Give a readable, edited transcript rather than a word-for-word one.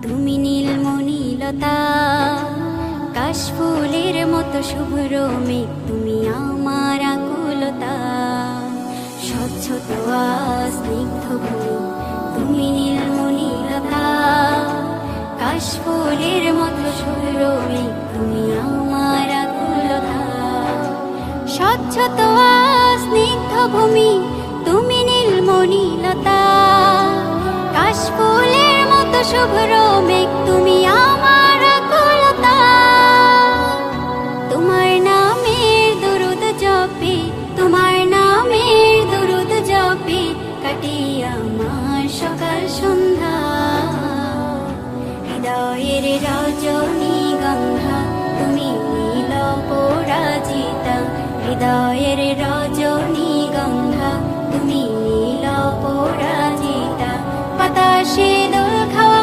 তুমি নীলমণিলতা, কাশফুলের মতো শুভ্র মেঘ তুমি আমার আকুলতা। স্বচ্ছ তোয়া স্নিগ্ধ ভূমি, তুমি নীলমণিলতা, কাশফুলের মতো শুভ্র মেঘ তুমি আমার আকুলতা। স্বচ্ছ তোয়া স্নিগ্ধ ভূমি, তুমি নীলমণিলতা, কাশফুলের মতো শুভ্র মেঘ তুমি আমার আকুলতা। তোমার নামের দুরুদ জপে, তোমার নামের দুরুদ জপে কাটে আমার সকাল সন্ধ্যা। হৃদয়ের রজনীগন্ধা তুমি নীল পরাজিতা, হৃদয়ের রজনীগন্ধা তুমি নীল পরাজিতা।